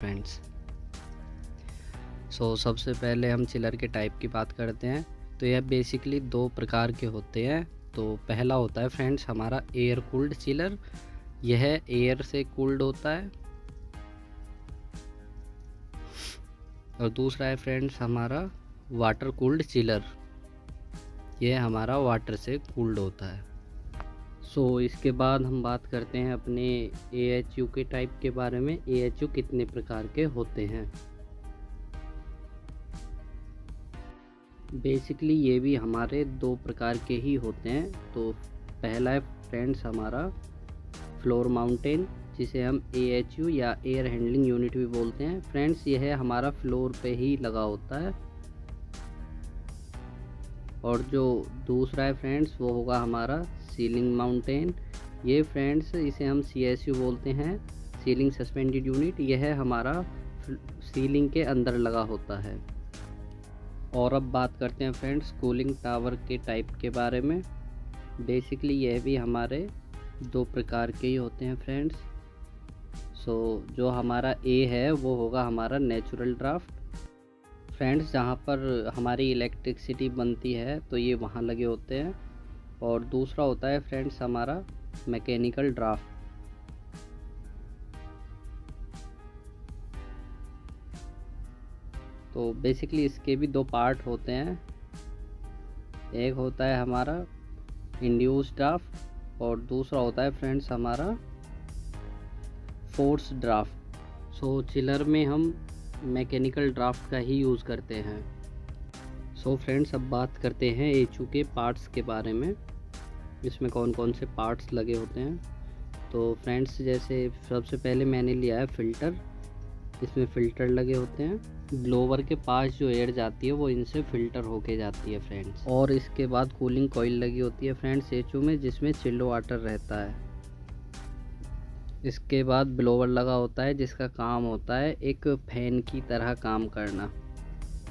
Friends, सबसे पहले हम चिलर के टाइप की बात करते हैं। तो यह बेसिकली दो प्रकार के होते हैं। तो पहला होता है फ्रेंड्स हमारा एयर कूल्ड चिलर, यह एयर से कूल्ड होता है। और दूसरा है फ्रेंड्स हमारा वाटर कूल्ड चिलर, यह हमारा वाटर से कूल्ड होता है। इसके बाद हम बात करते हैं अपने AHU के टाइप के बारे में। AHU कितने प्रकार के होते हैं। बेसिकली ये भी हमारे दो प्रकार के ही होते हैं। तो पहला है फ्रेंड्स हमारा फ्लोर माउंटेन, जिसे हम AHU या एयर हैंडलिंग यूनिट भी बोलते हैं। फ्रेंड्स यह हमारा फ्लोर पे ही लगा होता है। और जो दूसरा है फ्रेंड्स वो होगा हमारा सीलिंग माउंटेन। ये फ्रेंड्स इसे हम CSU बोलते हैं, सीलिंग सस्पेंडेड यूनिट। यह हमारा सीलिंग के अंदर लगा होता है। और अब बात करते हैं फ्रेंड्स कूलिंग टावर के टाइप के बारे में। बेसिकली यह भी हमारे दो प्रकार के ही होते हैं फ्रेंड्स। जो हमारा A है वो होगा हमारा नेचुरल ड्राफ्ट। फ्रेंड्स जहाँ पर हमारी इलेक्ट्रिसिटी बनती है तो ये वहाँ लगे होते हैं। और दूसरा होता है फ्रेंड्स हमारा मैकेनिकल ड्राफ्ट। तो बेसिकली इसके भी दो पार्ट होते हैं। एक होता है हमारा इंड्यूस ड्राफ्ट और दूसरा होता है फ्रेंड्स हमारा फोर्स ड्राफ्ट। चिलर में हम मैकेनिकल ड्राफ्ट का ही यूज़ करते हैं। फ्रेंड्स अब बात करते हैं AHU के पार्ट्स के बारे में, इसमें कौन कौन से पार्ट्स लगे होते हैं। तो फ्रेंड्स जैसे सबसे पहले मैंने लिया है फ़िल्टर। इसमें फ़िल्टर लगे होते हैं। ब्लोवर के पास जो एयर जाती है वो इनसे फ़िल्टर होके जाती है फ्रेंड्स। और इसके बाद कूलिंग कॉइल लगी होती है फ्रेंड्स AHU में, जिसमें चिल्ड वाटर रहता है। इसके बाद ब्लोवर लगा होता है जिसका काम होता है एक फैन की तरह काम करना,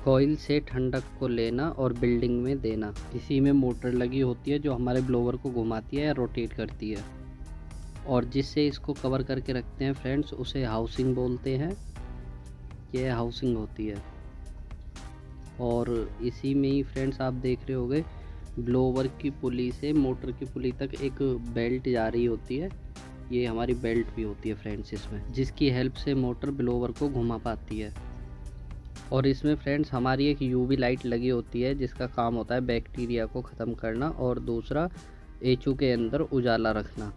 कॉइल से ठंडक को लेना और बिल्डिंग में देना। इसी में मोटर लगी होती है जो हमारे ब्लोवर को घुमाती है या रोटेट करती है। और जिससे इसको कवर करके रखते हैं फ्रेंड्स उसे हाउसिंग बोलते हैं। यह हाउसिंग होती है। और इसी में ही फ्रेंड्स आप देख रहे होंगे ब्लोवर की पुली से मोटर की पुली तक एक बेल्ट जा रही होती है। ये हमारी बेल्ट भी होती है फ्रेंड्स इसमें, जिसकी हेल्प से मोटर ब्लोवर को घुमा पाती है। और इसमें फ्रेंड्स हमारी एक UV लाइट लगी होती है जिसका काम होता है बैक्टीरिया को ख़त्म करना और दूसरा AHU के अंदर उजाला रखना।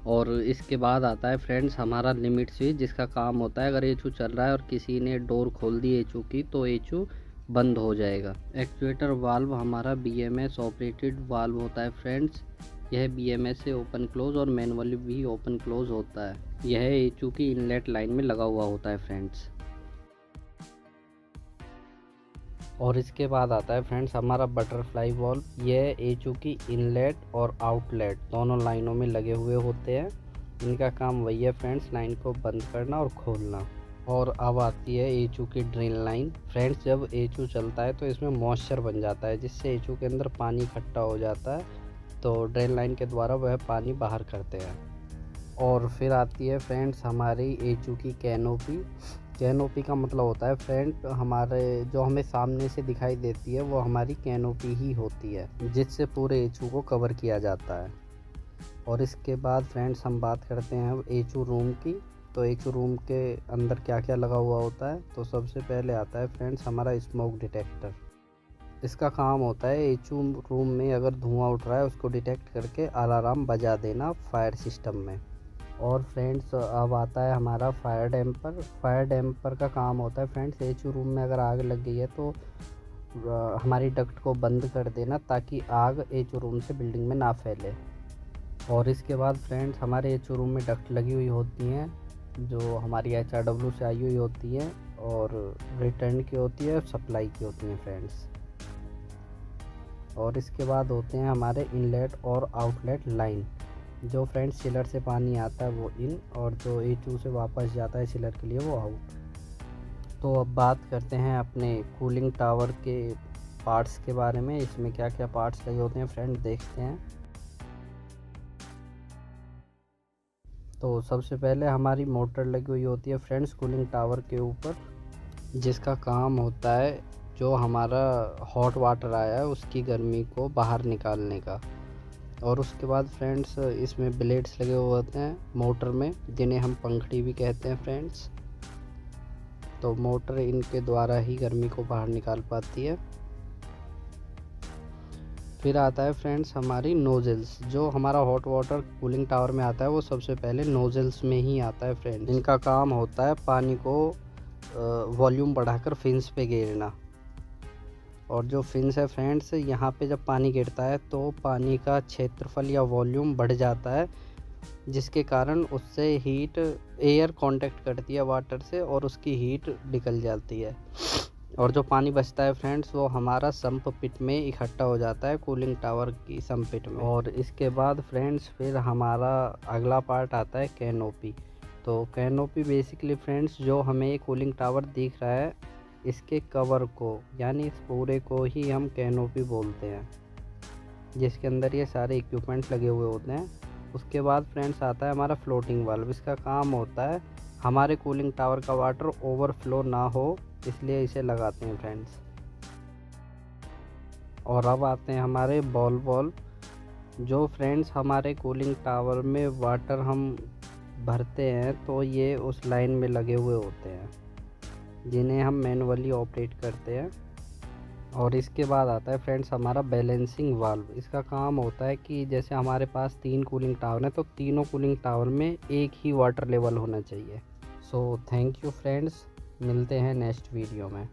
और इसके बाद आता है फ्रेंड्स हमारा लिमिट स्विच, जिसका काम होता है अगर AHU चल रहा है और किसी ने डोर खोल दी AHU की तो AHU बंद हो जाएगा। एक्चुएटर वाल्व हमारा BMS ऑपरेटेड वाल्व होता है फ्रेंड्स। यह BMS से ओपन क्लोज और मैनुअली भी ओपन क्लोज होता है। यह AHU की इनलेट लाइन में लगा हुआ होता है फ्रेंड्स। और इसके बाद आता है फ्रेंड्स हमारा बटरफ्लाई वाल्व। यह AHU की इनलेट और आउटलेट दोनों लाइनों में लगे हुए होते हैं। इनका काम वही है फ्रेंड्स, लाइन को बंद करना और खोलना। और अब आती है AHU की ड्रेन लाइन। फ्रेंड्स जब AHU चलता है तो इसमें मॉइस्चर बन जाता है जिससे AHU के अंदर पानी इकट्ठा हो जाता है, तो ड्रेन लाइन के द्वारा वह पानी बाहर करते हैं। और फिर आती है फ्रेंड्स हमारी AHU की कैनोपी। कैनोपी का मतलब होता है फ्रेंड हमारे जो हमें सामने से दिखाई देती है वो हमारी कैनोपी ही होती है, जिससे पूरे AHU को कवर किया जाता है। और इसके बाद फ्रेंड्स हम बात करते हैं AHU रूम की। तो AHU रूम के अंदर क्या क्या लगा हुआ होता है। तो सबसे पहले आता है फ्रेंड्स हमारा स्मोक डिटेक्टर। इसका काम होता है AHU रूम में अगर धुआं उठ रहा है उसको डिटेक्ट करके अलार्म बजा देना फायर सिस्टम में। और फ्रेंड्स अब आता है हमारा फायर डैम्पर। फायर डैम्पर का काम होता है फ्रेंड्स AHU रूम में अगर आग लग गई है तो हमारी डक्ट को बंद कर देना ताकि आग AHU रूम से बिल्डिंग में ना फैले। और इसके बाद फ्रेंड्स हमारे AHU रूम में डक्ट लगी हुई होती हैं जो हमारी HRW से आई हुई होती है और रिटर्न की होती है और सप्लाई की होती हैं फ्रेंड्स। और इसके बाद होते हैं हमारे इनलेट और आउटलेट लाइन। जो फ्रेंड्स चिलर से पानी आता है वो इन और जो AHU से वापस जाता है चिलर के लिए वो आउट। तो अब बात करते हैं अपने कूलिंग टावर के पार्ट्स के बारे में। इसमें क्या क्या पार्ट्स लगे होते हैं फ्रेंड्स देखते हैं। तो सबसे पहले हमारी मोटर लगी हुई होती है फ्रेंड्स कूलिंग टावर के ऊपर, जिसका काम होता है जो हमारा हॉट वाटर आया है उसकी गर्मी को बाहर निकालने का। और उसके बाद फ्रेंड्स इसमें ब्लेड्स लगे हुए होते हैं मोटर में, जिन्हें हम पंखड़ी भी कहते हैं फ्रेंड्स। तो मोटर इनके द्वारा ही गर्मी को बाहर निकाल पाती है। फिर आता है फ्रेंड्स हमारी नोजल्स। जो हमारा हॉट वाटर कूलिंग टावर में आता है वो सबसे पहले नोजल्स में ही आता है फ्रेंड्स। इनका काम होता है पानी को वॉल्यूम बढ़ाकर फिन्स पे गिरना। और जो फिन्स है फ्रेंड्स, यहाँ पे जब पानी गिरता है तो पानी का क्षेत्रफल या वॉल्यूम बढ़ जाता है, जिसके कारण उससे हीट एयर कांटेक्ट करती है वाटर से और उसकी हीट निकल जाती है। और जो पानी बचता है फ्रेंड्स वो हमारा सम्प पिट में इकट्ठा हो जाता है कूलिंग टावर की सम्प पिट में। और इसके बाद फ्रेंड्स फिर हमारा अगला पार्ट आता है कैनोपी। तो कैनोपी बेसिकली फ्रेंड्स जो हमें कूलिंग टावर दिख रहा है इसके कवर को, यानी इस पूरे को ही हम कैनोपी बोलते हैं, जिसके अंदर ये सारे इक्विपमेंट्स लगे हुए होते हैं। उसके बाद फ्रेंड्स आता है हमारा फ्लोटिंग वाल्व। इसका काम होता है हमारे कूलिंग टावर का वाटर ओवरफ्लो ना हो, इसलिए इसे लगाते हैं फ्रेंड्स। और अब आते हैं हमारे बॉल वाल्व। जो फ्रेंड्स हमारे कूलिंग टावर में वाटर हम भरते हैं तो ये उस लाइन में लगे हुए होते हैं, जिन्हें हम मैनुअली ऑपरेट करते हैं। और इसके बाद आता है फ्रेंड्स हमारा बैलेंसिंग वाल्व। इसका काम होता है कि जैसे हमारे पास 3 कूलिंग टावर हैं तो तीनों कूलिंग टावर में एक ही वाटर लेवल होना चाहिए। सो थैंक यू फ्रेंड्स, मिलते हैं नेक्स्ट वीडियो में।